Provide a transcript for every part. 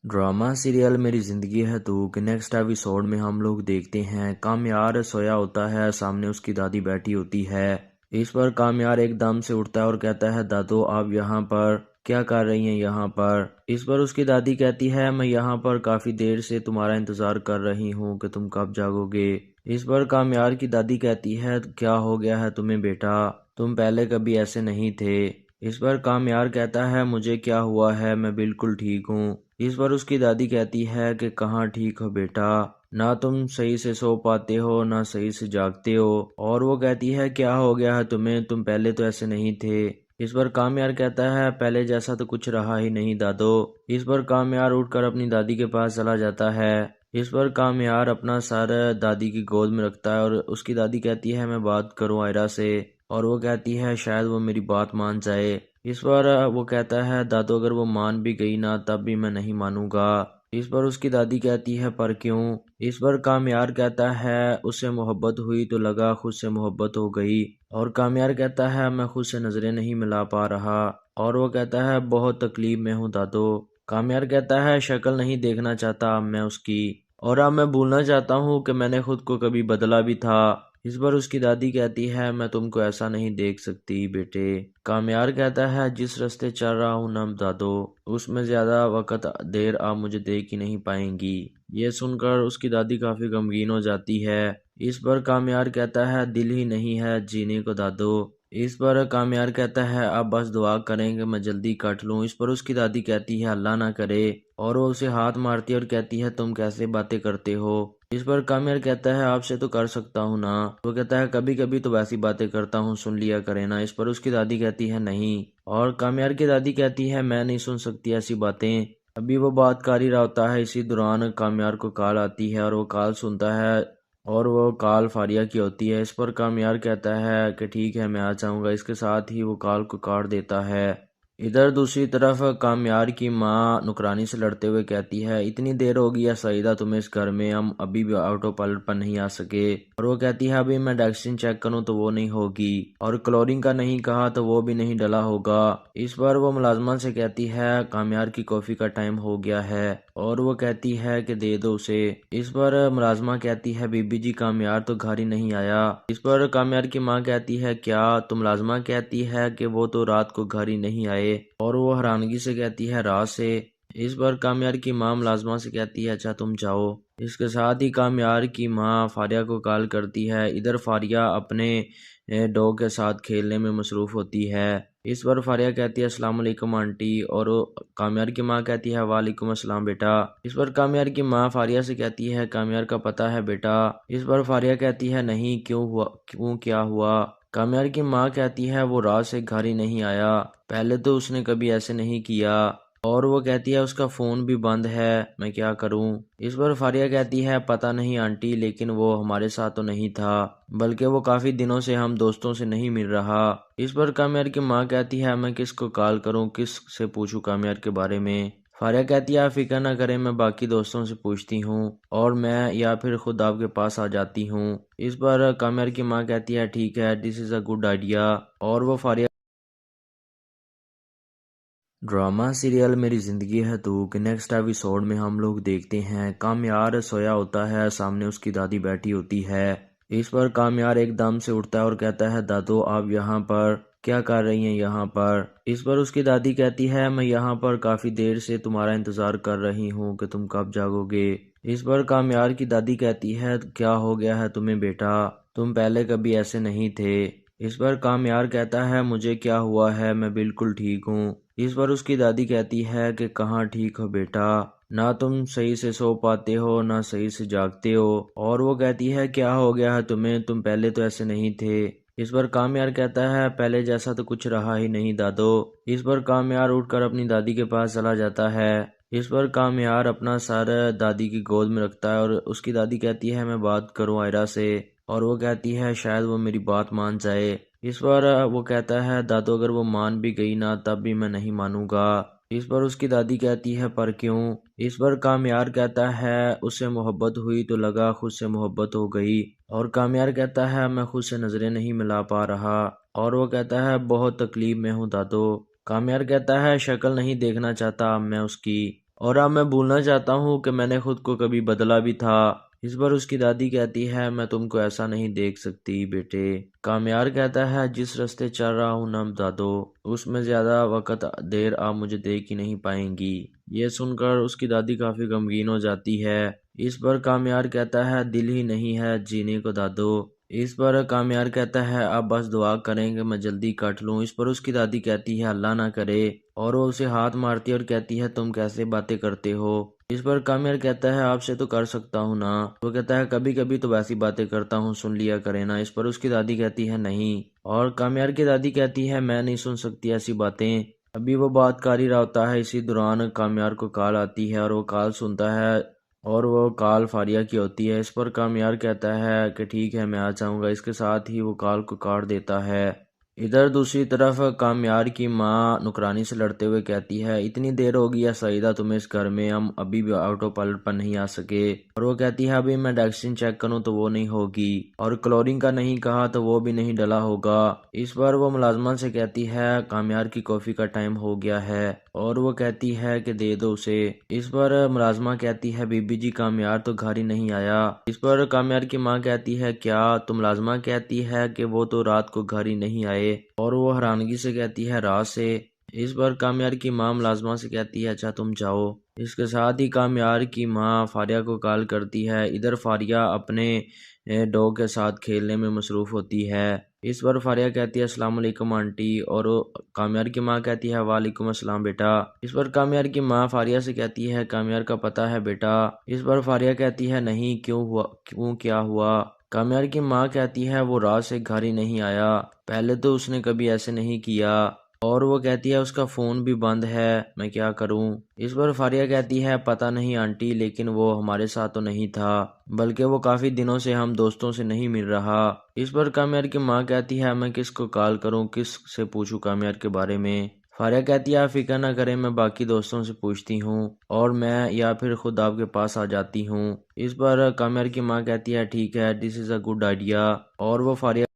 Drama serial मेरी ज़िंदगी है तू के नेक्स्ट एपिसोड में हम लोग देखते हैं कामयार सोया होता है, सामने उसकी दादी बैठी होती है। इस पर कामयार एकदम से उठता है और कहता है, दादू आप यहाँ पर क्या कर रही हैं यहाँ पर। इस पर उसकी दादी कहती है, मैं यहाँ पर काफ़ी देर से तुम्हारा इंतज़ार कर रही हूँ कि तुम कब जागोगे। इस पर कामयार की दादी कहती है, क्या हो गया है तुम्हें बेटा, तुम पहले कभी ऐसे नहीं थे। इस पर कामयार कहता है, मुझे क्या हुआ है, मैं बिल्कुल ठीक हूँ। इस पर उसकी दादी कहती है कि कहाँ ठीक हो बेटा, ना तुम सही से सो पाते हो ना सही से जागते हो। और वो कहती है, क्या हो गया है तुम्हें, तुम पहले तो ऐसे नहीं थे। इस पर कामयार कहता है, पहले जैसा तो कुछ रहा ही नहीं दादो। इस पर कामयार उठकर अपनी दादी के पास चला जाता है। इस पर कामयार अपना सर दादी की गोद में रखता है और उसकी दादी कहती है, मैं बात करूं आयरा से। और वो कहती है, शायद वो मेरी बात मान जाए। इस पर वो कहता है, दादू अगर वो मान भी गई ना तब भी मैं नहीं मानूंगा। इस पर उसकी दादी कहती है, पर क्यों। इस पर कामयार कहता है, उससे मोहब्बत हुई तो लगा खुद से मोहब्बत हो गई। और कामयार कहता है, मैं खुद से नजरें नहीं मिला पा रहा। और वो कहता है, बहुत तकलीफ में हूँ दादू। कामयार कहता है, शक्ल नहीं देखना चाहता अब मैं उसकी, और अब मैं भूलना चाहता हूँ कि मैंने खुद को कभी बदला भी था। इस पर उसकी दादी कहती है, मैं तुमको ऐसा नहीं देख सकती बेटे। कामयार कहता है, जिस रास्ते चल रहा हूँ ना दादो, उसमें ज्यादा वक्त देर आप मुझे देख ही नहीं पाएंगी। ये सुनकर उसकी दादी काफी गमगीन हो जाती है। इस पर कामयार कहता है, दिल ही नहीं है जीने को दादो। इस पर कामयार कहता है, अब बस दुआ करेंगे मैं जल्दी कट लूं। इस पर उसकी दादी कहती है, अल्लाह ना करे। और वो उसे हाथ मारती है और कहती है, तुम कैसे बातें करते हो। इस पर कामयार कहता है, आपसे तो कर सकता हूँ ना। वो कहता है, कभी कभी तो वैसी बातें करता हूँ, सुन लिया करे ना। इस पर उसकी दादी कहती है, नहीं। और कामयार की दादी कहती है, मैं नहीं सुन सकती ऐसी बातें। अभी वो बात कर ही रहा होता है, इसी दौरान कामयार को कॉल आती है और वो कॉल सुनता है। और वो कॉल फारिया की होती है। इस पर कामयार कहता है कि ठीक है मैं आ जाऊंगा। इसके साथ ही वो कॉल को काट देता है। इधर दूसरी तरफ कामयार की माँ नुकरानी से लड़ते हुए कहती है, इतनी देर हो गई है सईदा तुम्हें इस घर में, हम अभी भी ऑटो पायलट पर नहीं आ सके। और वो कहती है, अभी मैं डैक्सिन चेक करूं तो वो नहीं होगी, और क्लोरीन का नहीं कहा तो वो भी नहीं डला होगा। इस पर वो मुलाजमा से कहती है, कामयार की कॉफी का टाइम हो गया है। और वो कहती है कि दे दो उसे। इस पर मुलाजमा कहती है, बीबी जी कामयार तो घर ही नहीं आया। इस पर कामयार की माँ कहती है, क्या। तो मुलाजमा कहती है कि वो तो रात को घर ही नहीं आए। और वो हैरानगी से कहती है, रात से। इस पर कामयार की माँ मुलाजमा से कहती है, अच्छा तुम जाओ। इसके साथ ही कामयार की माँ फारिया को कॉल करती है। इधर फारिया अपने डॉग के साथ खेलने में मसरूफ होती है। इस पर फारिया कहती है, अस्सलाम वालेकुम आंटी। और कामयार की माँ कहती है, वालेकुम अस्सलाम बेटा। इस पर कामयार की माँ फारिया से कहती है, कामयार का पता है बेटा। इस पर फारिया कहती है, नहीं, क्यों हुआ, क्यों क्या हुआ। कामयार की माँ कहती है, वो रात से घर ही नहीं आया, पहले तो उसने कभी ऐसे नहीं किया। और वो कहती है, उसका फोन भी बंद है, मैं क्या करूं। इस पर फारिया कहती है, पता नहीं आंटी, लेकिन वो हमारे साथ तो नहीं था, बल्कि वो काफी दिनों से हम दोस्तों से नहीं मिल रहा। इस पर कामयार की माँ कहती है, मैं किसको कॉल करूं, किस से पूछूं कामयार के बारे में। फारिया कहती है, आप फिक्र ना करें, मैं बाकी दोस्तों से पूछती हूँ और मैं या फिर खुद आपके पास आ जाती हूँ। इस पर कामयार की माँ कहती है, ठीक है, this is a good idea. और वो फारिया ड्रामा सीरियल मेरी ज़िंदगी है तू के नेक्स्ट एपिसोड में हम लोग देखते हैं कामयार सोया होता है, सामने उसकी दादी बैठी होती है। इस पर कामयार एकदम से उठता है और कहता है, दादू आप यहाँ पर क्या कर रही हैं यहाँ पर। इस पर उसकी दादी कहती है, मैं यहाँ पर काफ़ी देर से तुम्हारा इंतज़ार कर रही हूँ कि तुम कब जागोगे। इस पर कामयार की दादी कहती है, क्या हो गया है तुम्हें बेटा, तुम पहले कभी ऐसे नहीं थे। इस पर कामयार कहता है, मुझे क्या हुआ है, मैं बिल्कुल ठीक हूँ। इस पर उसकी दादी कहती है कि कहाँ ठीक हो बेटा, ना तुम सही से सो पाते हो ना सही से जागते हो। और वो कहती है, क्या हो गया है तुम्हें, तुम पहले तो ऐसे नहीं थे। इस पर कामयार कहता है, पहले जैसा तो कुछ रहा ही नहीं दादो। इस पर कामयार उठकर अपनी दादी के पास चला जाता है। इस पर कामयार अपना सर दादी की गोद में रखता है और उसकी दादी कहती है, मैं बात करूं आयरा से। और वो कहती है, शायद वो मेरी बात मान जाए। इस पर वो कहता है, दादू अगर वो मान भी गई ना तब भी मैं नहीं मानूंगा। इस पर उसकी दादी कहती है, पर क्यों। इस पर कामयार कहता है, उससे मोहब्बत हुई तो लगा खुद से मोहब्बत हो गई। और कामयार कहता है, मैं खुद से नजरें नहीं मिला पा रहा। और वो कहता है, बहुत तकलीफ में हूँ दादू। कामयार कहता है, शक्ल नहीं देखना चाहता अब मैं उसकी, और अब मैं भूलना चाहता हूँ कि मैंने खुद को कभी बदला भी था। इस पर उसकी दादी कहती है, मैं तुमको ऐसा नहीं देख सकती बेटे। कामयार कहता है, जिस रास्ते चल रहा हूँ ना दादो, उसमें ज्यादा वक्त देर आप मुझे देख ही नहीं पाएंगी। ये सुनकर उसकी दादी काफी गमगीन हो जाती है। इस पर कामयार कहता है, दिल ही नहीं है जीने को दादो। इस पर कामयार कहता है, अब बस दुआ करेंगे मैं जल्दी कट लूं। इस पर उसकी दादी कहती है, अल्लाह ना करे, और वो उसे हाथ मारती है और कहती है, तुम कैसे बातें करते हो। इस पर कामयार कहता है, आपसे तो कर सकता हूँ ना। वो कहता है, कभी कभी तो वैसी बातें करता हूँ, सुन लिया करे ना। इस पर उसकी दादी कहती है, नहीं। और कामयार की दादी कहती है, मैं नहीं सुन सकती ऐसी बातें। अभी वो बात कर ही रहा होता है, इसी दौरान कामयार को कॉल आती है और वो कॉल सुनता है और वो कॉल फारिया की होती है। इस पर कामयार कहता है कि ठीक है, मैं आ जाऊंगा। इसके साथ ही वो कॉल को काट देता है। इधर दूसरी तरफ कामयार की माँ नुकरानी से लड़ते हुए कहती है, इतनी देर हो गई है सईदा तुम्हें इस घर में, हम अभी भी ऑटो पायलट पर नहीं आ सके। और वो कहती है, अभी मैं डैक्सिन चेक करूँ तो वो नहीं होगी, और क्लोरीन का नहीं कहा तो वो भी नहीं डला होगा। इस पर वो मुलाजमा से कहती है, कामयार की कॉफी का टाइम हो गया है, और वो कहती है कि दे दो उसे। इस पर मुलाजमा कहती है, बीबी जी कामयार तो घर ही नहीं आया। इस पर कामयार की माँ कहती है, क्या? तो मुलाजमा कहती है कि वो तो रात को घर ही नहीं आए। और वो हैरानगी से कहती है, रात से? इस पर कामयार की माँ मुलाजमा से कहती है, अच्छा तुम जाओ। इसके साथ ही कामयार की माँ फारिया को कॉल करती है। इधर फारिया अपने डॉग के साथ खेलने में मसरूफ होती है। इस पर फारिया कहती है, अस्सलाम वालेकुम आंटी, और कामयार की माँ कहती है, वालेकुम अस्सलाम बेटा। इस पर कामयार की माँ फारिया से कहती है, कामयार का पता है बेटा। इस पर फारिया कहती है, नहीं, क्यों हुआ, क्यों, क्या हुआ? कामयार की माँ कहती है, वो रात से घर ही नहीं आया, पहले तो उसने कभी ऐसे नहीं किया, और वो कहती है उसका फोन भी बंद है, मैं क्या करूं? इस पर फारिया कहती है, पता नहीं आंटी, लेकिन वो हमारे साथ तो नहीं था, बल्कि वो काफी दिनों से हम दोस्तों से नहीं मिल रहा। इस पर कामयार की माँ कहती है, मैं किसको कॉल करूं, किस से पूछूं कामयार के बारे में? फारिया कहती है, आप फिक्र ना करें, मैं बाकी दोस्तों से पूछती हूँ और मैं या फिर खुद आपके पास आ जाती हूँ। इस पर कामयार की माँ कहती है, ठीक है, this is a good idea. और वो फारिया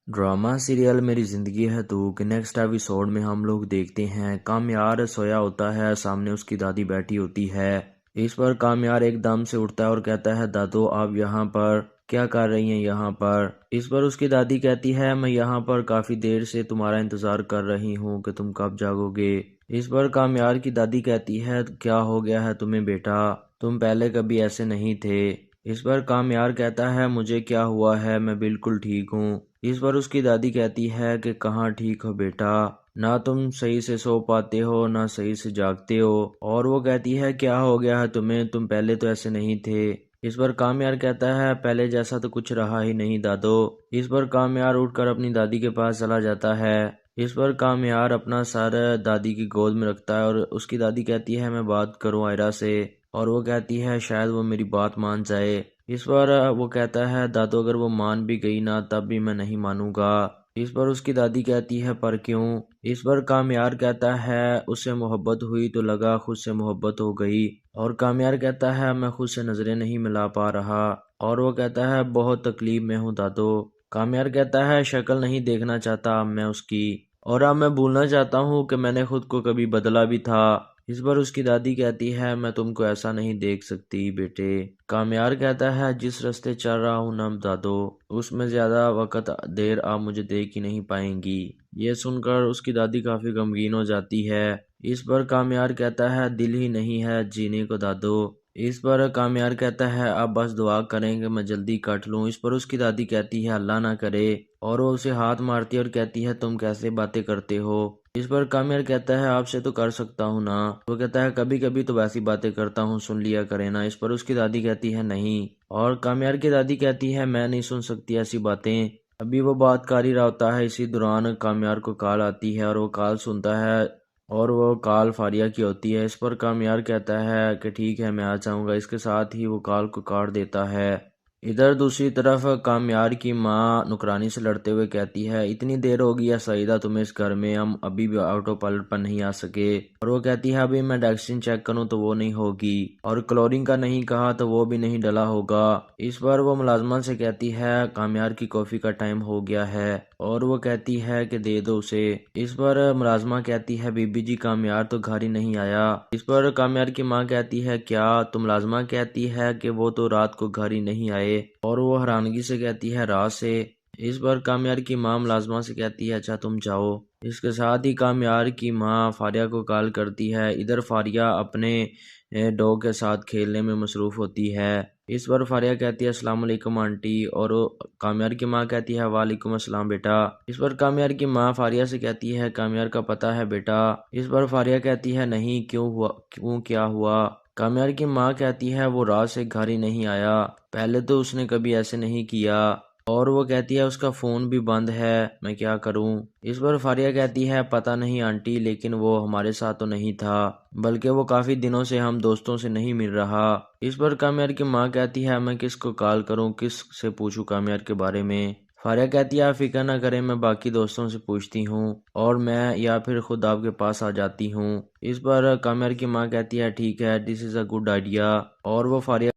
ड्रामा सीरियल मेरी ज़िंदगी है तू के नेक्स्ट एपिसोड में हम लोग देखते हैं, कामयार सोया होता है, सामने उसकी दादी बैठी होती है। इस पर कामयार एकदम से उठता है और कहता है, दादू आप यहाँ पर क्या कर रही हैं यहाँ पर? इस पर उसकी दादी कहती है, मैं यहाँ पर काफ़ी देर से तुम्हारा इंतज़ार कर रही हूँ कि तुम कब जागोगे। इस पर कामयार की दादी कहती है, क्या हो गया है तुम्हें बेटा, तुम पहले कभी ऐसे नहीं थे। इस पर कामयार कहता है, मुझे क्या हुआ है, मैं बिल्कुल ठीक हूँ। इस पर उसकी दादी कहती है कि कहाँ ठीक हो बेटा, ना तुम सही से सो पाते हो ना सही से जागते हो। और वो कहती है, क्या हो गया है तुम्हें, तुम पहले तो ऐसे नहीं थे। इस पर कामयार कहता है, पहले जैसा तो कुछ रहा ही नहीं दादो। इस पर कामयार उठकर अपनी दादी के पास चला जाता है। इस पर कामयार अपना सर दादी की गोद में रखता है और उसकी दादी कहती है, मैं बात करूं आयरा से? और वो कहती है, शायद वो मेरी बात मान जाए। इस पर वो कहता है, दादू अगर वो मान भी गई ना तब भी मैं नहीं मानूंगा। इस पर उसकी दादी कहती है, पर क्यों? इस पर कामयार कहता है, उससे मोहब्बत हुई तो लगा खुद से मोहब्बत हो गई। और कामयार कहता है, मैं खुद से नजरें नहीं मिला पा रहा। और वो कहता है, बहुत तकलीफ में हूँ दादू। कामयार कहता है, शक्ल नहीं देखना चाहता अब मैं उसकी, और अब मैं भूलना चाहता हूँ कि मैंने खुद को कभी बदला भी था। इस पर उसकी दादी कहती है, मैं तुमको ऐसा नहीं देख सकती बेटे। कामयार कहता है, जिस रास्ते चल रहा हूँ ना दादो, उसमें ज्यादा वक्त देर आप मुझे देख ही नहीं पाएंगी। ये सुनकर उसकी दादी काफी गमगीन हो जाती है। इस पर कामयार कहता है, दिल ही नहीं है जीने को दादो। इस पर कामयार कहता है, अब बस दुआ करेंगे मैं जल्दी कट लूं। इस पर उसकी दादी कहती है, अल्लाह ना करे, और वो उसे हाथ मारती है और कहती है, तुम कैसे बातें करते हो। इस पर कामयार कहता है, आपसे तो कर सकता हूँ ना। वो कहता है, कभी कभी तो वैसी बातें करता हूँ, सुन लिया करे ना। इस पर उसकी दादी कहती है, नहीं। और कामयार की दादी कहती है, मैं नहीं सुन सकती ऐसी बातें। अभी वो बात कर ही रहा होता है, इसी दौरान कामयार को कॉल आती है और वो कॉल सुनता है और वो कॉल फारिया की होती है। इस पर कामयार कहता है कि ठीक है, मैं आ जाऊंगा। इसके साथ ही वो कॉल को काट देता है। इधर दूसरी तरफ कामयार की माँ नुकरानी से लड़ते हुए कहती है, इतनी देर हो गई है सईदा तुम्हें इस घर में, हम अभी भी ऑटो पायलट पर नहीं आ सके। और वो कहती है, अभी मैं डैक्सिन चेक करूँ तो वो नहीं होगी, और क्लोरीन का नहीं कहा तो वो भी नहीं डला होगा। इस पर वो मुलाजमा से कहती है, कामयार की कॉफी का टाइम हो गया है, और वो कहती है कि दे दो उसे। इस पर मुलाजमा कहती है बीबी जी कामयार तो घर ही नहीं आया। इस पर कामयार की माँ कहती है क्या? तो मुलाजमा कहती है कि वो तो रात को घर ही नहीं आए। और वो हैरानगी से कहती है रात से। इस पर कामयार की माँ मुलाजमा से कहती है अच्छा तुम जाओ। इसके साथ ही कामयार की माँ फारिया को कॉल करती है। इधर फारिया अपने डॉग के साथ खेलने में मसरूफ होती है। इस पर फारिया कहती है अस्सलाम वालेकुम आंटी। और कामयार की माँ कहती है वालेकुम अस्सलाम बेटा। इस पर कामयार की माँ फारिया से कहती है कामयार का पता है बेटा। इस पर फारिया कहती है नहीं, क्यों हुआ, क्यों क्या हुआ? कामयार की माँ कहती है वो रात से घर ही नहीं आया, पहले तो उसने कभी ऐसे नहीं किया। और वो कहती है उसका फोन भी बंद है, मैं क्या करूं? इस पर फारिया कहती है पता नहीं आंटी, लेकिन वो हमारे साथ तो नहीं था, बल्कि वो काफी दिनों से हम दोस्तों से नहीं मिल रहा। इस पर कामयार की माँ कहती है मैं किसको कॉल करूं, किस से पूछूं कामयार के बारे में? फारिया कहती है आप फिक्र ना करें, मैं बाकी दोस्तों से पूछती हूँ और मैं या फिर खुद आपके पास आ जाती हूँ। इस पर कामयार की माँ कहती है ठीक है, this is a good idea. और वो फारिया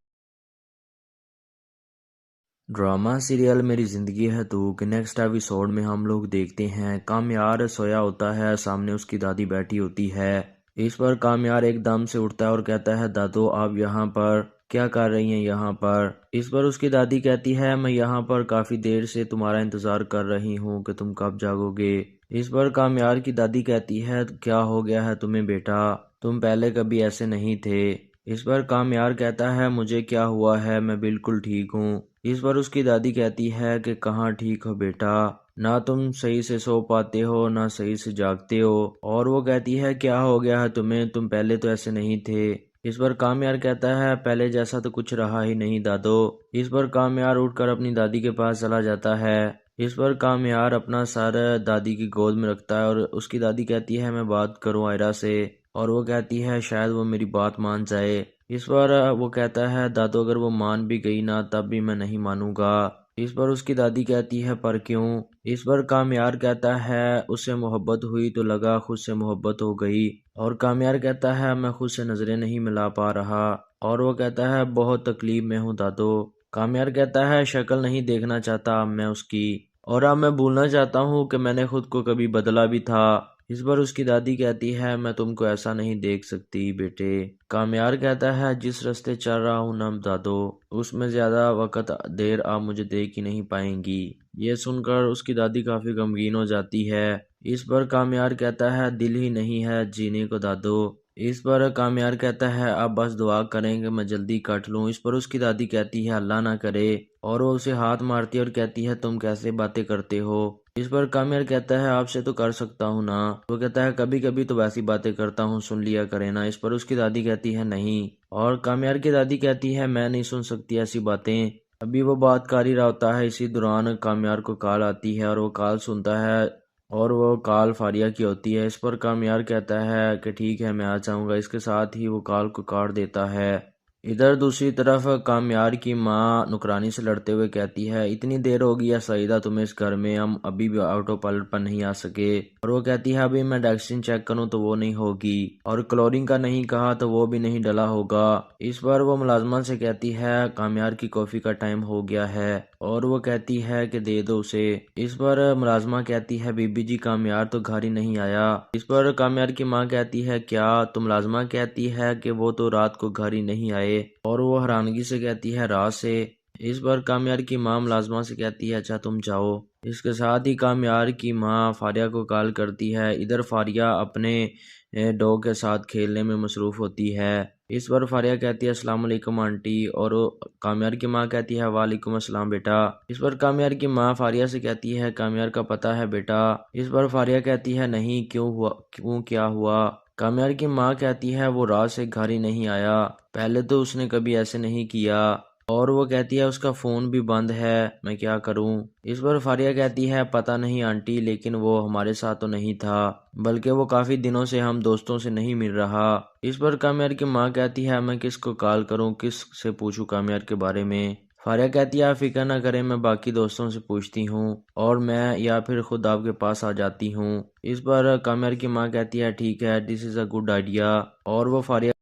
ड्रामा सीरियल मेरी ज़िंदगी है तू के नेक्स्ट एपिसोड में हम लोग देखते हैं कामयार सोया होता है, सामने उसकी दादी बैठी होती है। इस पर कामयार एकदम से उठता है और कहता है दादू आप यहाँ पर क्या कर रही हैं यहाँ पर? इस पर उसकी दादी कहती है मैं यहाँ पर काफ़ी देर से तुम्हारा इंतज़ार कर रही हूँ कि तुम कब जागोगे। इस पर कामयार की दादी कहती है क्या हो गया है तुम्हें बेटा, तुम पहले कभी ऐसे नहीं थे। इस पर कामयार कहता है मुझे क्या हुआ है, मैं बिल्कुल ठीक हूँ। इस पर उसकी दादी कहती है कि कहाँ ठीक हो बेटा, ना तुम सही से सो पाते हो ना सही से जागते हो। और वो कहती है क्या हो गया है तुम्हें, तुम पहले तो ऐसे नहीं थे। इस पर कामयार कहता है पहले जैसा तो कुछ रहा ही नहीं दादो। इस पर कामयार उठकर अपनी दादी के पास चला जाता है। इस पर कामयार अपना सर दादी की गोद में रखता है और उसकी दादी कहती है मैं बात करूं आयरा से। और वो कहती है शायद वो मेरी बात मान जाए। इस पर वो कहता है दादू अगर वो मान भी गई ना तब भी मैं नहीं मानूंगा। इस पर उसकी दादी कहती है पर क्यों? इस पर कामयार कहता है उससे मोहब्बत हुई तो लगा खुद से मोहब्बत हो गई। और कामयार कहता है मैं खुद से नजरें नहीं मिला पा रहा। और वो कहता है बहुत तकलीफ में हूँ दादू। कामयार कहता है शक्ल नहीं देखना चाहता अब मैं उसकी, और अब मैं भूलना चाहता हूँ कि मैंने खुद को कभी बदला भी था। इस पर उसकी दादी कहती है मैं तुमको ऐसा नहीं देख सकती बेटे। कामयार कहता है जिस रास्ते चल रहा हूँ ना दादो, उसमें ज्यादा वक्त देर आप मुझे देख ही नहीं पाएंगी। ये सुनकर उसकी दादी काफी गमगीन हो जाती है। इस पर कामयार कहता है दिल ही नहीं है जीने को दादो। इस पर कामयार कहता है आप बस दुआ करें कि मैं जल्दी कट लूं। इस पर उसकी दादी कहती है अल्लाह ना करे। और वो उसे हाथ मारती है और कहती है तुम कैसे बातें करते हो? इस पर कामयार कहता है आपसे तो कर सकता हूँ ना। वो कहता है कभी कभी तो वैसी बातें करता हूँ, सुन लिया करे ना। इस पर उसकी दादी कहती है नहीं। और कामयार की दादी कहती है मैं नहीं सुन सकती ऐसी बातें। अभी वो बात कर ही रहा होता है, इसी दौरान कामयार को कॉल आती है और वो कॉल सुनता है। और वो कॉल फारिया की होती है। इस पर कामयार कहता है कि ठीक है मैं आ जाऊंगा। इसके साथ ही वो कॉल को काट देता है। इधर दूसरी तरफ कामयार की माँ नुकरानी से लड़ते हुए कहती है इतनी देर हो गई है सईदा तुम्हें इस घर में, हम अभी भी ऑटो पायलट पर नहीं आ सके। और वो कहती है अभी मैं डैक्सिन चेक करूं तो वो नहीं होगी, और क्लोरीन का नहीं कहा तो वो भी नहीं डला होगा। इस पर वो मुलाजमा से कहती है कामयार की कॉफी का टाइम हो गया है। और वो कहती है कि दे दो उसे। इस पर मुलाजमा कहती है बीबी जी कामयार तो घर ही नहीं आया। इस पर कामयार की माँ कहती है क्या? तो मुलाजमा कहती है कि वो तो रात को घर ही नहीं आए। और वो हैरानगी से कहती है रात से। इस पर कामयार की माँ मुलाजमा से कहती है अच्छा तुम जाओ। इसके साथ ही कामयार की माँ फारिया को कॉल करती है। इधर फारिया अपने डॉग के साथ खेलने में मसरूफ होती है। इस पर फारिया कहती है अस्सलाम वालेकुम आंटी। और कामयार की माँ कहती है वालेकुम अस्सलाम बेटा। इस पर कामयार की माँ फारिया से कहती है कामयार का पता है बेटा। इस पर फारिया कहती है नहीं, क्यों हुआ, क्यों क्या हुआ? कामयार की माँ कहती है वो रात से घर ही नहीं आया, पहले तो उसने कभी ऐसे नहीं किया। और वो कहती है उसका फोन भी बंद है, मैं क्या करूं? इस पर फारिया कहती है पता नहीं आंटी, लेकिन वो हमारे साथ तो नहीं था, बल्कि वो काफी दिनों से हम दोस्तों से नहीं मिल रहा। इस पर कामयार की माँ कहती है मैं किसको कॉल करूं, किस से पूछूं कामयार के बारे में? फारिया कहती है आप फिक्र ना करें, मैं बाकी दोस्तों से पूछती हूँ और मैं या फिर खुद आपके पास आ जाती हूँ। इस पर कामयार की माँ कहती है ठीक है, this is a good idea. और वो फारिया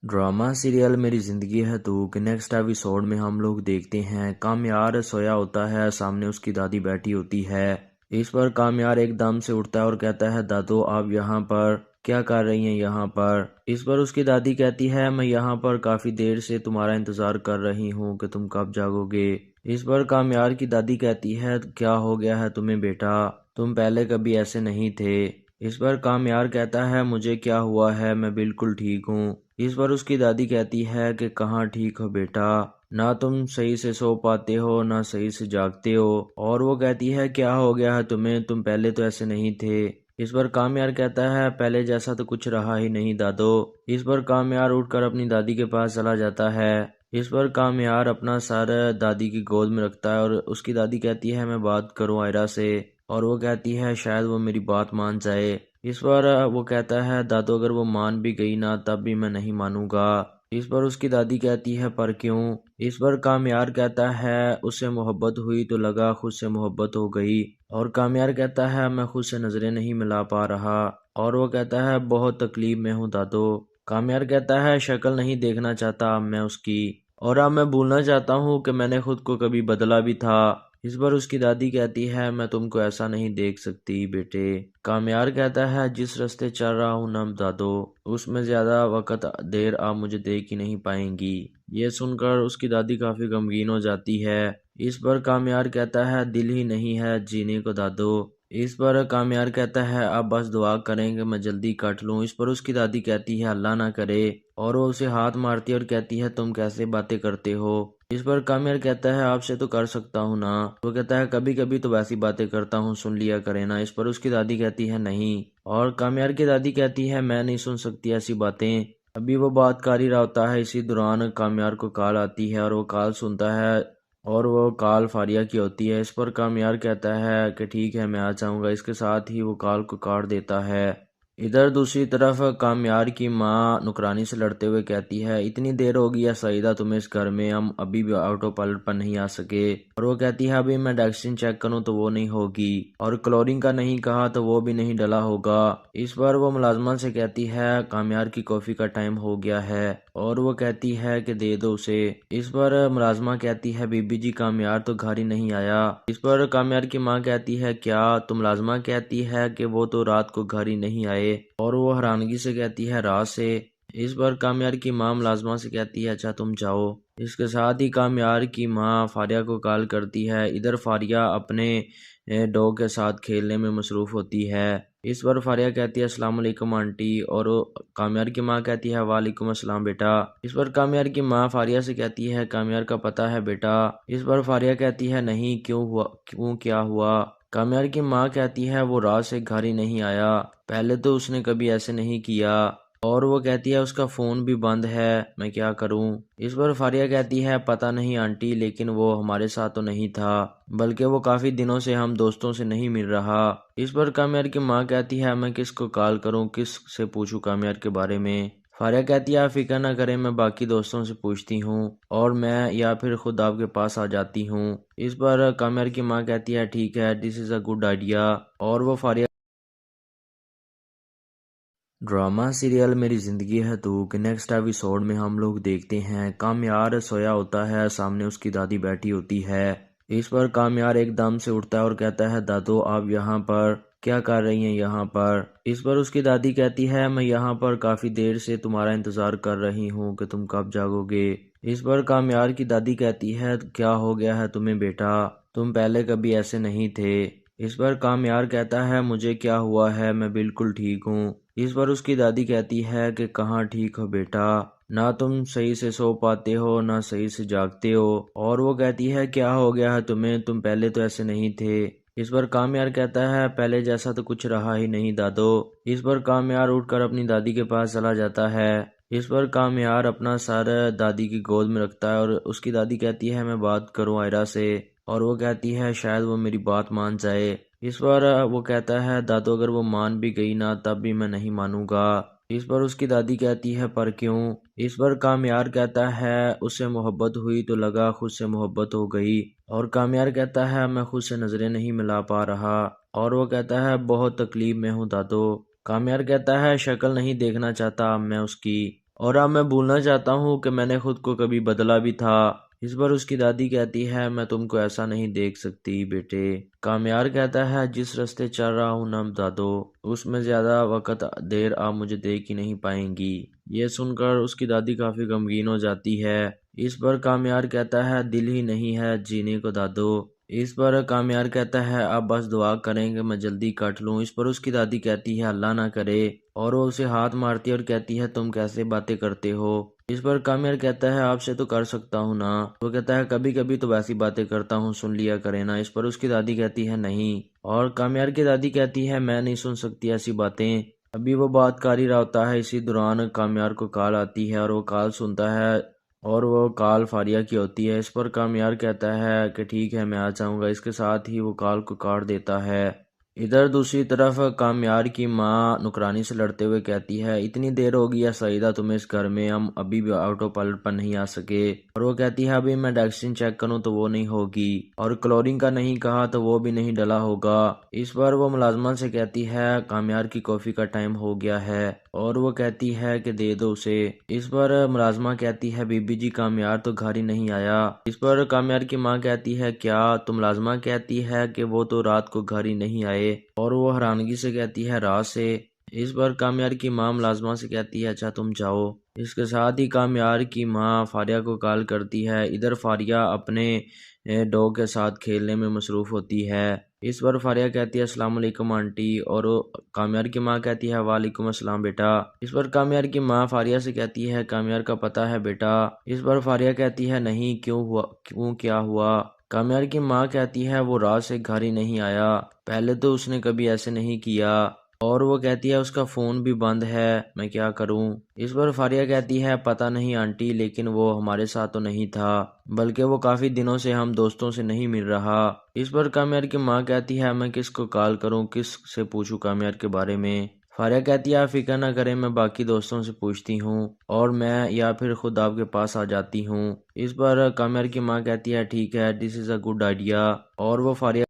ड्रामा सीरियल मेरी ज़िंदगी है तू के नेक्स्ट एपिसोड में हम लोग देखते हैं कामयार सोया होता है, सामने उसकी दादी बैठी होती है। इस पर कामयार एकदम से उठता है और कहता है, दादू आप यहाँ पर क्या कर रही हैं यहाँ पर। इस पर उसकी दादी कहती है, मैं यहाँ पर काफ़ी देर से तुम्हारा इंतज़ार कर रही हूँ कि तुम कब जागोगे। इस पर कामयार की दादी कहती है, क्या हो गया है तुम्हें बेटा, तुम पहले कभी ऐसे नहीं थे। इस पर कामयार कहता है, मुझे क्या हुआ है, मैं बिल्कुल ठीक हूँ। इस पर उसकी दादी कहती है कि कहाँ ठीक हो बेटा, ना तुम सही से सो पाते हो ना सही से जागते हो। और वो कहती है, क्या हो गया है तुम्हें, तुम पहले तो ऐसे नहीं थे। इस पर कामयार कहता है, पहले जैसा तो कुछ रहा ही नहीं दादो। इस पर कामयार उठकर अपनी दादी के पास चला जाता है। इस पर कामयार अपना सर दादी की गोद में रखता है और उसकी दादी कहती है, मैं बात करूं आयरा से। और वो कहती है, शायद वो मेरी बात मान जाए। इस पर वो कहता है, दादू अगर वो मान भी गई ना तब भी मैं नहीं मानूंगा। इस पर उसकी दादी कहती है, पर क्यों। इस पर कामयार कहता है, उससे मोहब्बत हुई तो लगा खुद से मोहब्बत हो गई। और कामयार कहता है, मैं खुद से नजरें नहीं मिला पा रहा। और वो कहता है, बहुत तकलीफ में हूँ दादू। कामयार कहता है, शक्ल नहीं देखना चाहता मैं उसकी, और अब मैं भूलना चाहता हूँ कि मैंने खुद को कभी बदला भी था। इस पर उसकी दादी कहती है, मैं तुमको ऐसा नहीं देख सकती बेटे। कामयार कहता है, जिस रास्ते चल रहा हूँ ना दादो, उसमें ज्यादा वक्त देर आप मुझे देख ही नहीं पाएंगी। ये सुनकर उसकी दादी काफी गमगीन हो जाती है। इस पर कामयार कहता है, दिल ही नहीं है जीने को दादो। इस पर कामयार कहता है, आप बस दुआ करें कि मैं जल्दी कट लूं। इस पर उसकी दादी कहती है, अल्लाह ना करे। और वो उसे हाथ मारती है और कहती है, तुम कैसे बातें करते हो। इस पर कामयार कहता है, आपसे तो कर सकता हूँ ना। वो कहता है, कभी कभी तो वैसी बातें करता हूँ, सुन लिया करे ना। इस पर उसकी दादी कहती है, नहीं। और कामयार की दादी कहती है, मैं नहीं सुन सकती ऐसी बातें। अभी वो बात कर ही रहा होता है, इसी दौरान कामयार को कॉल आती है और वो कॉल सुनता है। और वो कॉल फारिया की होती है। इस पर कामयार कहता है कि ठीक है मैं आ जाऊंगा। इसके साथ ही वो कॉल को काट देता है। इधर दूसरी तरफ कामयार की माँ नुकरानी से लड़ते हुए कहती है, इतनी देर हो गई है सईदा तुम्हें इस घर में, हम अभी भी ऑटो पायलट पर नहीं आ सके। और वो कहती है, अभी मैं डैक्सिन चेक करूं तो वो नहीं होगी, और क्लोरीन का नहीं कहा तो वो भी नहीं डला होगा। इस पर वो मुलाजमा से कहती है, कामयार की कॉफी का टाइम हो गया है। और वो कहती है कि दे दो उसे। इस पर मुलाजमा कहती है, बीबी जी कामयार तो घर ही नहीं आया। इस पर कामयार की माँ कहती है, क्या। तो मुलाजमा कहती है कि वो तो रात को घर ही नहीं आए। और वो हैरानगी से कहती है, रात से। इस पर कामयार की माँ मुलाजमा से कहती है, अच्छा तुम जाओ। इसके साथ ही कामयार की माँ फारिया को कॉल करती है। इधर फारिया अपने डॉग के साथ खेलने में मसरूफ होती है। इस पर फारिया कहती है, अस्सलाम वालेकुम आंटी। और कामयार की माँ कहती है, वालेकुम अस्सलाम बेटा। इस पर कामयार की माँ फारिया से कहती है, कामयार का पता है बेटा। इस पर फारिया कहती है, नहीं, क्यों हुआ, क्यों क्या हुआ। कामयार की माँ कहती है, वो रात से घर ही नहीं आया, पहले तो उसने कभी ऐसे नहीं किया। और वो कहती है, उसका फोन भी बंद है, मैं क्या करूं। इस पर फारिया कहती है, पता नहीं आंटी, लेकिन वो हमारे साथ तो नहीं था, बल्कि वो काफी दिनों से हम दोस्तों से नहीं मिल रहा। इस पर कामयार की माँ कहती है, मैं किसको कॉल करूं, किस से पूछूं कामयार के बारे में। फारिया कहती है, आप फिक्र ना करें, मैं बाकी दोस्तों से पूछती हूँ और मैं या फिर खुद आपके पास आ जाती हूँ। इस पर कामयार की माँ कहती है, ठीक है, this is a good idea. और वो फारिया ड्रामा सीरियल मेरी ज़िंदगी है तू के नेक्स्ट एपिसोड में हम लोग देखते हैं कामयार सोया होता है, सामने उसकी दादी बैठी होती है। इस पर कामयार एकदम से उठता है और कहता है, दादू आप यहाँ पर क्या कर रही हैं यहाँ पर। इस पर उसकी दादी कहती है, मैं यहाँ पर काफ़ी देर से तुम्हारा इंतज़ार कर रही हूँ कि तुम कब जागोगे। इस पर कामयार की दादी कहती है, क्या हो गया है तुम्हें बेटा, तुम पहले कभी ऐसे नहीं थे। इस पर कामयार कहता है, मुझे क्या हुआ है, मैं बिल्कुल ठीक हूँ। इस पर उसकी दादी कहती है कि कहाँ ठीक हो बेटा, ना तुम सही से सो पाते हो ना सही से जागते हो। और वो कहती है, क्या हो गया है तुम्हें, तुम पहले तो ऐसे नहीं थे। इस पर कामयार कहता है, पहले जैसा तो कुछ रहा ही नहीं दादो। इस पर कामयार उठकर अपनी दादी के पास चला जाता है। इस पर कामयार अपना सर दादी की गोद में रखता है और उसकी दादी कहती है, मैं बात करूं आयरा से। और वो कहती है, शायद वो मेरी बात मान जाए। इस पर वो कहता है, दादू अगर वो मान भी गई ना तब भी मैं नहीं मानूंगा। इस पर उसकी दादी कहती है, पर क्यों। इस पर कामयार कहता है, उससे मोहब्बत हुई तो लगा खुद से मोहब्बत हो गई। और कामयार कहता है, मैं खुद से नजरें नहीं मिला पा रहा। और वो कहता है, बहुत तकलीफ में हूँ दादू। कामयार कहता है, शक्ल नहीं देखना चाहता मैं उसकी, और अब मैं भूलना चाहता हूँ कि मैंने खुद को कभी बदला भी था। इस पर उसकी दादी कहती है, मैं तुमको ऐसा नहीं देख सकती बेटे। कामयार कहता है, जिस रास्ते चल रहा हूँ ना दादो, उसमें ज्यादा वक्त देर आप मुझे देख ही नहीं पाएंगी। ये सुनकर उसकी दादी काफी गमगीन हो जाती है। इस पर कामयार कहता है, दिल ही नहीं है जीने को दादो। इस पर कामयार कहता है, आप बस दुआ करें कि मैं जल्दी कट लूं। इस पर उसकी दादी कहती है, अल्लाह ना करे। और वो उसे हाथ मारती है और कहती है, तुम कैसे बातें करते हो। इस पर कामयार कहता है, आपसे तो कर सकता हूँ ना। वो कहता है, कभी कभी तो वैसी बातें करता हूँ, सुन लिया करे ना। इस पर उसकी दादी कहती है, नहीं। और कामयार की दादी कहती है, मैं नहीं सुन सकती ऐसी बातें। अभी वो बात कर ही रहा होता है, इसी दौरान कामयार को कॉल आती है और वो कॉल सुनता है और वो कॉल फारिया की होती है। इस पर कामयार कहता है कि ठीक है, मैं आ जाऊंगा। इसके साथ ही वो कॉल को काट देता है। इधर दूसरी तरफ कामयार की माँ नुकरानी से लड़ते हुए कहती है, इतनी देर हो गई है सईदा तुम्हें इस घर में, हम अभी भी ऑटो पायलट पर नहीं आ सके। और वो कहती है, अभी मैं डैक्सिन चेक करूँ तो वो नहीं होगी, और क्लोरीन का नहीं कहा तो वो भी नहीं डला होगा। इस पर वो मुलाजमा से कहती है, कामयार की कॉफी का टाइम हो गया है। और वो कहती है कि दे दो उसे। इस पर मुलाजमा कहती है, बीबी जी कामयार तो घर ही नहीं आया। इस पर कामयार की माँ कहती है, क्या? तो मुलाजमा कहती है कि वो तो रात को घर ही नहीं आए। और वो हैरानगी से कहती है, रात से? इस पर कामयार की माँ मुलाजमा से कहती है, अच्छा तुम जाओ। इसके साथ ही कामयार की माँ फारिया को कॉल करती है। इधर फारिया अपने डॉग के साथ खेलने में मसरूफ होती है। इस पर फारिया कहती है, अस्सलाम वालेकुम आंटी। और कामयार की माँ कहती है, वालेकुम अस्सलाम बेटा। इस पर कामयार की माँ फारिया से कहती है, कामयार का पता है बेटा। इस पर फारिया कहती है, नहीं, क्यों हुआ, क्यों, क्या हुआ? कामयार की माँ कहती है, वो रात से घर ही नहीं आया, पहले तो उसने कभी ऐसे नहीं किया। और वो कहती है, उसका फोन भी बंद है, मैं क्या करूं? इस पर फारिया कहती है, पता नहीं आंटी, लेकिन वो हमारे साथ तो नहीं था, बल्कि वो काफी दिनों से हम दोस्तों से नहीं मिल रहा। इस पर कामयार की माँ कहती है, मैं किसको कॉल करूं, किस से पूछूं कामयार के बारे में? फारिया कहती है, आप फिक्र ना करें, मैं बाकी दोस्तों से पूछती हूँ और मैं या फिर खुद आपके पास आ जाती हूँ। इस पर कामयार की माँ कहती है, ठीक है, this is a good idea. और वो फारिया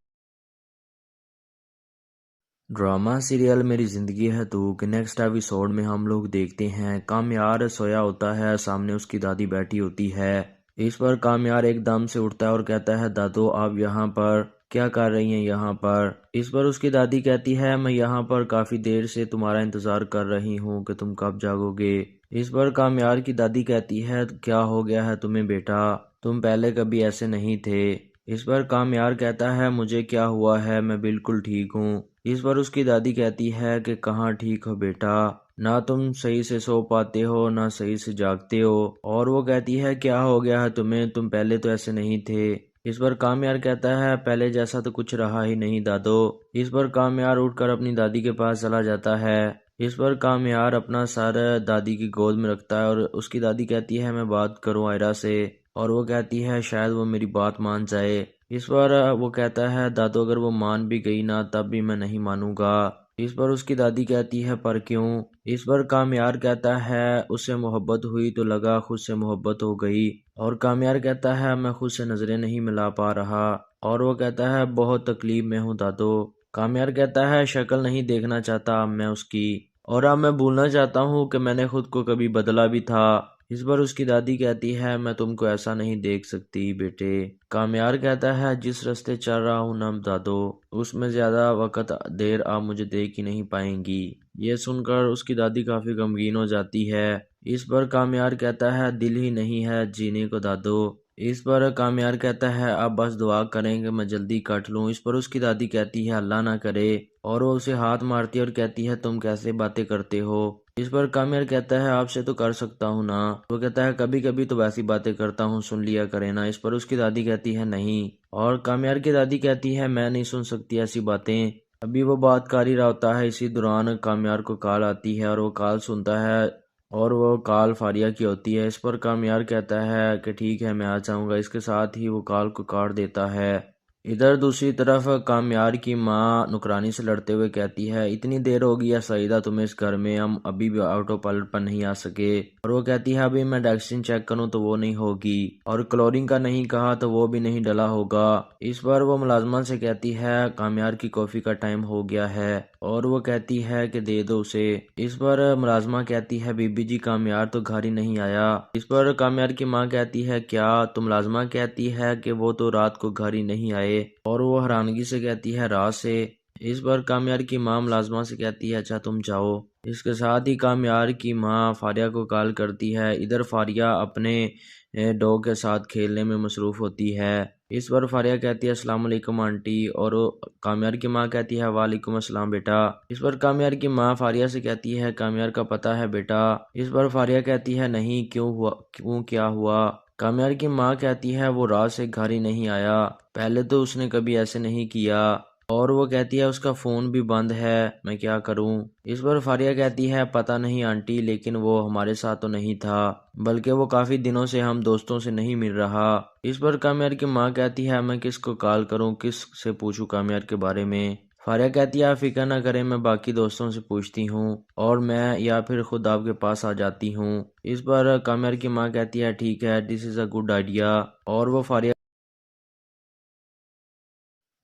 ड्रामा सीरियल मेरी ज़िंदगी है तू के नेक्स्ट एपिसोड में हम लोग देखते हैं कामयार सोया होता है, सामने उसकी दादी बैठी होती है। इस पर कामयार एकदम से उठता है और कहता है, दादू आप यहाँ पर क्या कर रही हैं यहाँ पर? इस पर उसकी दादी कहती है, मैं यहाँ पर काफ़ी देर से तुम्हारा इंतज़ार कर रही हूँ कि तुम कब जागोगे। इस पर कामयार की दादी कहती है, क्या हो गया है तुम्हें बेटा, तुम पहले कभी ऐसे नहीं थे। इस पर कामयार कहता है, मुझे क्या हुआ है, मैं बिल्कुल ठीक हूँ। इस पर उसकी दादी कहती है कि कहाँ ठीक हो बेटा, ना तुम सही से सो पाते हो ना सही से जागते हो। और वो कहती है, क्या हो गया है तुम्हें, तुम पहले तो ऐसे नहीं थे। इस पर कामयार कहता है, पहले जैसा तो कुछ रहा ही नहीं दादो। इस पर कामयार उठकर अपनी दादी के पास चला जाता है। इस पर कामयार अपना सर दादी की गोद में रखता है और उसकी दादी कहती है, मैं बात करूं आयरा से। और वो कहती है, शायद वो मेरी बात मान जाए। इस पर वो कहता है, दादू अगर वो मान भी गई ना तब भी मैं नहीं मानूंगा। इस पर उसकी दादी कहती है, पर क्यों? इस पर कामयार कहता है, उससे मोहब्बत हुई तो लगा खुद से मोहब्बत हो गई। और कामयार कहता है, मैं खुद से नजरें नहीं मिला पा रहा। और वो कहता है, बहुत तकलीफ में हूँ दादू। कामयार कहता है, शक्ल नहीं देखना चाहता अब मैं उसकी, और अब मैं भूलना चाहता हूँ कि मैंने खुद को कभी बदला भी था। इस पर उसकी दादी कहती है, मैं तुमको ऐसा नहीं देख सकती बेटे। कामयार कहता है, जिस रास्ते चल रहा हूँ ना दादो, उसमें ज्यादा वक्त देर आप मुझे देख ही नहीं पाएंगी। ये सुनकर उसकी दादी काफी गमगीन हो जाती है। इस पर कामयार कहता है, दिल ही नहीं है जीने को दादो। इस पर कामयार कहता है, आप बस दुआ करें कि मैं जल्दी कट लूं। इस पर उसकी दादी कहती है, अल्लाह ना करे। और वो उसे हाथ मारती है और कहती है, तुम कैसे बातें करते हो। इस पर कामयार कहता है, आपसे तो कर सकता हूँ ना। वो कहता है, कभी कभी तो वैसी बातें करता हूँ, सुन लिया करे ना। इस पर उसकी दादी कहती है, नहीं। और कामयार की दादी कहती है, मैं नहीं सुन सकती ऐसी बातें। अभी वो बात कर ही रहा होता है, इसी दौरान कामयार को कॉल आती है और वो कॉल सुनता है और वो कॉल फारिया की होती है। इस पर कामयार कहता है कि ठीक है, मैं आ जाऊंगा। इसके साथ ही वो कॉल को काट देता है। इधर दूसरी तरफ कामयार की माँ नुकरानी से लड़ते हुए कहती है, इतनी देर हो गई है सईदा तुम्हें इस घर में, हम अभी भी ऑटो पायलट पर नहीं आ सके। और वो कहती है, अभी मैं डैक्सिन चेक करूँ तो वो नहीं होगी, और क्लोरीन का नहीं कहा तो वो भी नहीं डला होगा। इस पर वो मुलाजमा से कहती है, कामयार की कॉफी का टाइम हो गया है। और वो कहती है कि दे दो उसे। इस पर मुलाजमा कहती है बीबी जी कामयार तो घर ही नहीं आया। इस पर कामयार की माँ कहती है क्या? तो मुलाजमा कहती है कि वो तो रात को घर ही नहीं आए। और वो हैरानगी से कहती है रात से। इस पर कामयार की माँ मुलाजमा से कहती है अच्छा तुम जाओ। इसके साथ ही कामयार की माँ फारिया को कॉल करती है। इधर फारिया अपने डॉग के साथ खेलने में मसरूफ होती है। इस पर फारिया कहती है अस्सलाम वालेकुम आंटी। और कामयार की माँ कहती है वालेकुम अस्सलाम बेटा। इस पर कामयार की माँ फारिया से कहती है कामयार का पता है बेटा। इस पर फारिया कहती है नहीं, क्यों हुआ, क्यों क्या हुआ? कामयार की माँ कहती है वो रात से घर ही नहीं आया, पहले तो उसने कभी ऐसे नहीं किया। और वो कहती है उसका फोन भी बंद है, मैं क्या करूं? इस पर फारिया कहती है पता नहीं आंटी, लेकिन वो हमारे साथ तो नहीं था, बल्कि वो काफी दिनों से हम दोस्तों से नहीं मिल रहा। इस पर कामयार की माँ कहती है मैं किसको कॉल करूं, किस से पूछूं कामयार के बारे में? फारिया कहती है आप फिक्र ना करें, मैं बाकी दोस्तों से पूछती हूँ और मैं या फिर खुद आपके पास आ जाती हूँ। इस पर कामयार की माँ कहती है ठीक है, this is a good idea. और वो फारिया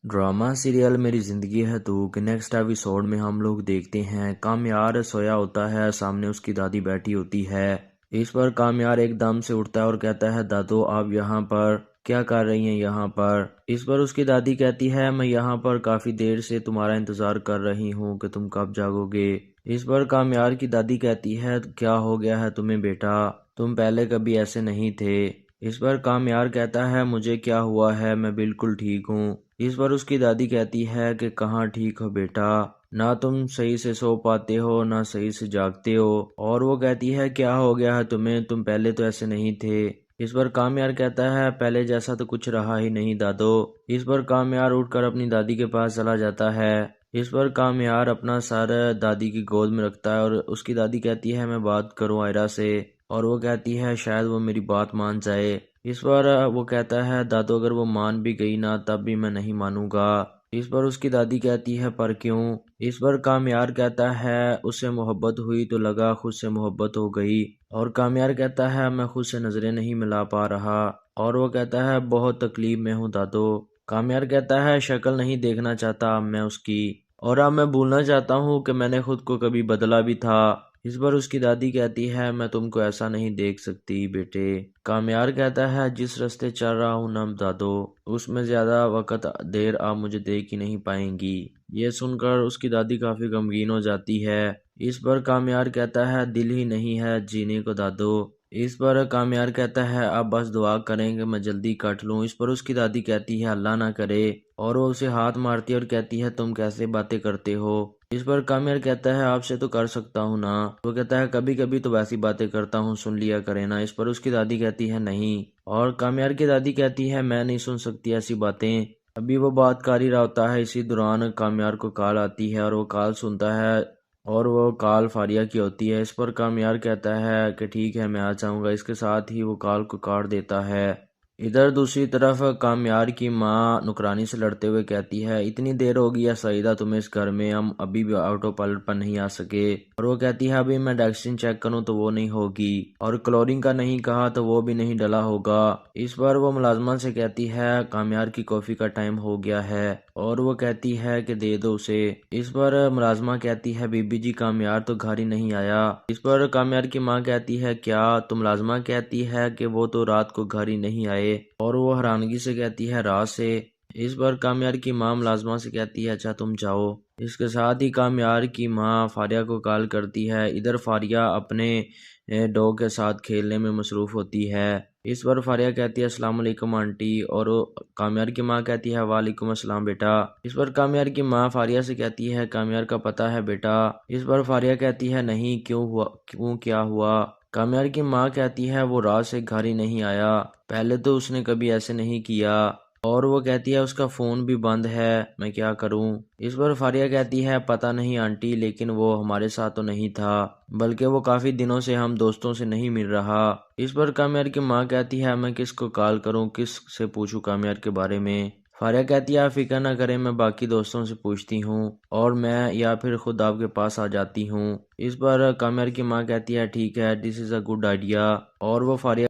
ड्रामा सीरियल मेरी ज़िंदगी है तू के नेक्स्ट एपिसोड में हम लोग देखते हैं कामयार सोया होता है, सामने उसकी दादी बैठी होती है। इस पर कामयार एकदम से उठता है और कहता है दादू आप यहाँ पर क्या कर रही हैं यहाँ पर? इस पर उसकी दादी कहती है मैं यहाँ पर काफ़ी देर से तुम्हारा इंतज़ार कर रही हूँ कि तुम कब जागोगे। इस पर कामयार की दादी कहती है क्या हो गया है तुम्हें बेटा, तुम पहले कभी ऐसे नहीं थे। इस पर कामयार कहता है मुझे क्या हुआ है, मैं बिल्कुल ठीक हूँ। इस पर उसकी दादी कहती है कि कहाँ ठीक हो बेटा, ना तुम सही से सो पाते हो ना सही से जागते हो। और वो कहती है क्या हो गया है तुम्हें, तुम पहले तो ऐसे नहीं थे। इस पर कामयार कहता है पहले जैसा तो कुछ रहा ही नहीं दादो। इस पर कामयार उठकर अपनी दादी के पास चला जाता है। इस पर कामयार अपना सर दादी की गोद में रखता है और उसकी दादी कहती है मैं बात करूं आयरा से। और वो कहती है शायद वो मेरी बात मान जाए। इस पर वो कहता है दादू अगर वो मान भी गई ना तब भी मैं नहीं मानूंगा। इस पर उसकी दादी कहती है पर क्यों? इस पर कामयार कहता है उससे मोहब्बत हुई तो लगा खुद से मोहब्बत हो गई। और कामयार कहता है मैं खुद से नजरें नहीं मिला पा रहा। और वो कहता है बहुत तकलीफ में हूँ दादू। कामयार कहता है शक्ल नहीं देखना चाहता मैं उसकी, और अब मैं भूलना चाहता हूँ कि मैंने खुद को कभी बदला भी था। इस पर उसकी दादी कहती है मैं तुमको ऐसा नहीं देख सकती बेटे। कामयार कहता है जिस रास्ते चल रहा हूँ ना दादो, उसमें ज्यादा वक्त देर आप मुझे देख ही नहीं पाएंगी। ये सुनकर उसकी दादी काफी गमगीन हो जाती है। इस पर कामयार कहता है दिल ही नहीं है जीने को दादो। इस पर कामयार कहता है अब बस दुआ करेंगे मैं जल्दी कट लूं। इस पर उसकी दादी कहती है अल्लाह ना करे। और वो उसे हाथ मारती है और कहती है तुम कैसे बातें करते हो? इस पर कामयार कहता है आपसे तो कर सकता हूँ ना। वो कहता है कभी कभी तो वैसी बातें करता हूँ, सुन लिया करे ना। इस पर उसकी दादी कहती है नहीं। और कामयार की दादी कहती है मैं नहीं सुन सकती ऐसी बातें। अभी वो बात कर ही रहा होता है, इसी दौरान कामयार को कॉल आती है और वो कॉल सुनता है। और वो कॉल फारिया की होती है। इस पर कामयार कहता है कि ठीक है मैं आ जाऊंगा। इसके साथ ही वो कॉल को काट देता है। इधर दूसरी तरफ कामयार की माँ नुकरानी से लड़ते हुए कहती है इतनी देर हो गई है सईदा तुम्हें इस घर में, हम अभी भी ऑटो पायलट पर नहीं आ सके। और वो कहती है अभी मैं डैक्सिन चेक करूं तो वो नहीं होगी, और क्लोरीन का नहीं कहा तो वो भी नहीं डला होगा। इस पर वो मुलाजमा से कहती है कामयार की कॉफी का टाइम हो गया है। और वो कहती है कि दे दो उसे। इस पर मुलाजमा कहती है बीबी जी कामयार तो घर ही नहीं आया। इस पर कामयार की माँ कहती है क्या? तो मुलाजमा कहती है कि वो तो रात को घर ही नहीं आए। और वो हैरानगी से कहती है रात से। इस पर कामयार की माँ मुलाजमा से कहती है अच्छा तुम जाओ। इसके साथ ही कामयार की माँ फारिया को कॉल करती है। इधर फारिया अपने डॉग के साथ खेलने में मसरूफ होती है। इस पर फारिया कहती है अस्सलाम वालेकुम आंटी। और कामयार की माँ कहती है वालेकुम अस्सलाम बेटा। इस पर कामयार की माँ फारिया से कहती है कामयार का पता है बेटा। इस पर फारिया कहती है नहीं, क्यों हुआ, क्यों क्या हुआ? कामयार की माँ कहती है वो रात से घर ही नहीं आया, पहले तो उसने कभी ऐसे नहीं किया। और वो कहती है उसका फोन भी बंद है, मैं क्या करूं? इस पर फारिया कहती है पता नहीं आंटी, लेकिन वो हमारे साथ तो नहीं था, बल्कि वो काफी दिनों से हम दोस्तों से नहीं मिल रहा। इस पर कामयार की माँ कहती है मैं किसको कॉल करूं, किस से पूछूं कामयार के बारे में? फारिया कहती है आप फिक्र ना करें, मैं बाकी दोस्तों से पूछती हूँ और मैं या फिर खुद आपके पास आ जाती हूँ। इस पर कामयार की माँ कहती है ठीक है, this is a good idea. और वो फारिया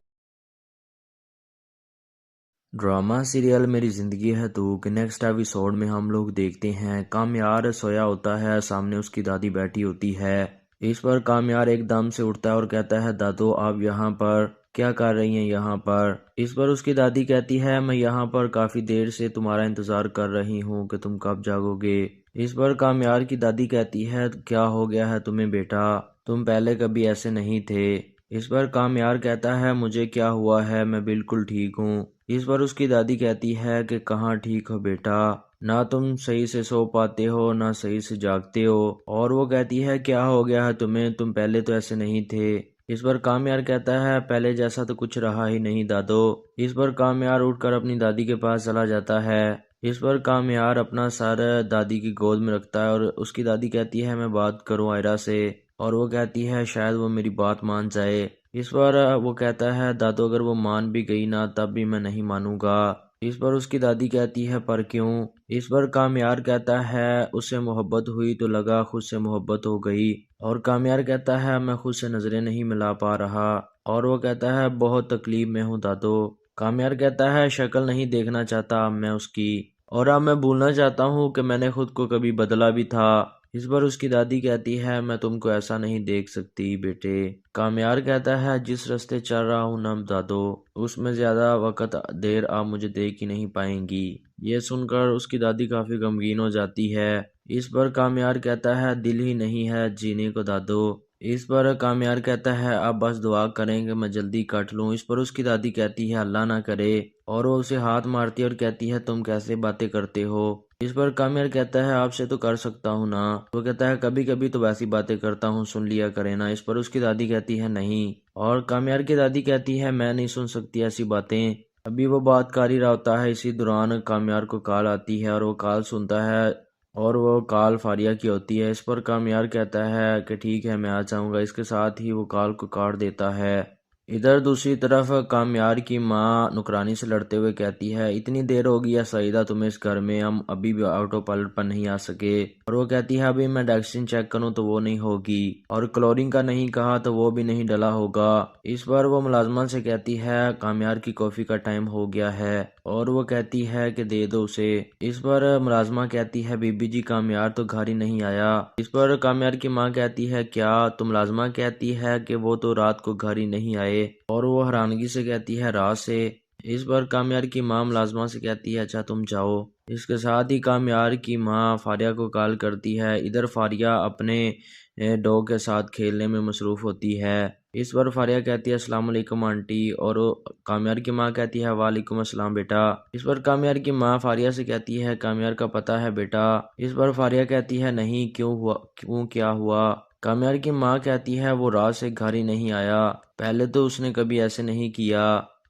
ड्रामा सीरियल मेरी ज़िंदगी है तू के नेक्स्ट एपिसोड में हम लोग देखते हैं कामयार सोया होता है, सामने उसकी दादी बैठी होती है। इस पर कामयार एकदम से उठता है और कहता है दादू आप यहाँ पर क्या कर रही हैं यहाँ पर। इस पर उसकी दादी कहती है मैं यहाँ पर काफ़ी देर से तुम्हारा इंतज़ार कर रही हूँ कि तुम कब जागोगे। इस पर कामयार की दादी कहती है क्या हो गया है तुम्हें बेटा, तुम पहले कभी ऐसे नहीं थे। इस पर कामयार कहता है मुझे क्या हुआ है, मैं बिल्कुल ठीक हूँ। इस पर उसकी दादी कहती है कि कहाँ ठीक हो बेटा, ना तुम सही से सो पाते हो ना सही से जागते हो। और वो कहती है क्या हो गया है तुम्हें, तुम पहले तो ऐसे नहीं थे। इस पर कामयार कहता है पहले जैसा तो कुछ रहा ही नहीं दादो। इस पर कामयार उठकर अपनी दादी के पास चला जाता है। इस पर कामयार अपना सर दादी की गोद में रखता है और उसकी दादी कहती है मैं बात करूं आयरा से, और वो कहती है शायद वो मेरी बात मान जाए। इस पर वो कहता है दादू अगर वो मान भी गई ना तब भी मैं नहीं मानूंगा। इस पर उसकी दादी कहती है पर क्यों। इस पर कामयार कहता है उससे मोहब्बत हुई तो लगा खुद से मोहब्बत हो गई। और कामयार कहता है मैं खुद से नजरें नहीं मिला पा रहा। और वो कहता है बहुत तकलीफ में हूँ दादू। कामयार कहता है शक्ल नहीं देखना चाहता मैं उसकी, और अब मैं भूलना चाहता हूँ कि मैंने खुद को कभी बदला भी था। इस पर उसकी दादी कहती है मैं तुमको ऐसा नहीं देख सकती बेटे। कामयार कहता है जिस रास्ते चल रहा हूँ ना दादो, उसमें ज्यादा वक्त देर आप मुझे देख ही नहीं पाएंगी। ये सुनकर उसकी दादी काफी गमगीन हो जाती है। इस पर कामयार कहता है दिल ही नहीं है जीने को दादो। इस पर कामयार कहता है अब बस दुआ करें कि मैं जल्दी कट लूं। इस पर उसकी दादी कहती है अल्लाह ना करे, और वो उसे हाथ मारती है और कहती है तुम कैसे बातें करते हो। इस पर कामयार कहता है आपसे तो कर सकता हूँ ना। वो कहता है कभी कभी तो वैसी बातें करता हूँ, सुन लिया करे ना। इस पर उसकी दादी कहती है नहीं, और कामयार की दादी कहती है मैं नहीं सुन सकती ऐसी बातें। अभी वो बात कर ही रहा होता है, इसी दौरान कामयार को कॉल आती है और वो कॉल सुनता है, और वो कॉल फारिया की होती है। इस पर कामयार कहता है कि ठीक है मैं आ जाऊंगा। इसके साथ ही वो कॉल को काट देता है। इधर दूसरी तरफ कामयार की माँ नुकरानी से लड़ते हुए कहती है इतनी देर हो गई है सईदा तुम्हें इस घर में, हम अभी भी ऑटो पायलट पर नहीं आ सके। और वो कहती है अभी मैं डैक्सिन चेक करूँ तो वो नहीं होगी, और क्लोरीन का नहीं कहा तो वो भी नहीं डला होगा। इस पर वो मुलाजमा से कहती है कामयार की कॉफी का टाइम हो गया है, और वो कहती है कि दे दो उसे। इस पर मुलाजमा कहती है बीबी जी कामयार तो घर ही नहीं आया। इस पर कामयार की माँ कहती है क्या, तो मुलाजमा कहती है कि वो तो रात को घर ही नहीं आए, और वो हैरानगी से कहती है रात से। इस पर कामयार की माँ मुलाजमा से कहती है अच्छा तुम जाओ। इसके साथ ही कामयार की माँ फारिया को कॉल करती है। इधर फारिया अपने डॉग के साथ खेलने में मसरूफ होती है। इस पर फारिया कहती है अस्सलाम वालेकुम आंटी, और कामयार की माँ कहती है वालेकुम अस्सलाम बेटा। इस पर कामयार की माँ फारिया से कहती है कामयार का पता है बेटा। इस पर फारिया कहती है नहीं, क्यों हुआ, क्यों क्या हुआ। कामयार की माँ कहती है वो रात से घर ही नहीं आया, पहले तो उसने कभी ऐसे नहीं किया,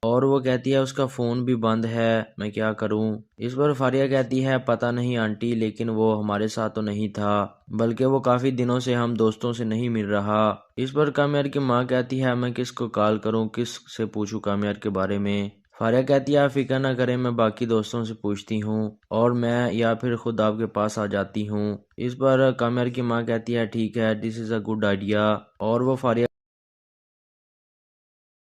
और वो कहती है उसका फोन भी बंद है, मैं क्या करूं। इस पर फारिया कहती है पता नहीं आंटी, लेकिन वो हमारे साथ तो नहीं था, बल्कि वो काफी दिनों से हम दोस्तों से नहीं मिल रहा। इस पर कामयार की माँ कहती है मैं किसको कॉल करूं, किस से पूछूं कामयार के बारे में। फारिया कहती है आप फिक्र ना करें, मैं बाकी दोस्तों से पूछती हूँ और मैं या फिर खुद आपके पास आ जाती हूँ। इस पर कामयार की माँ कहती है ठीक है, this is a good idea, और वो फारिया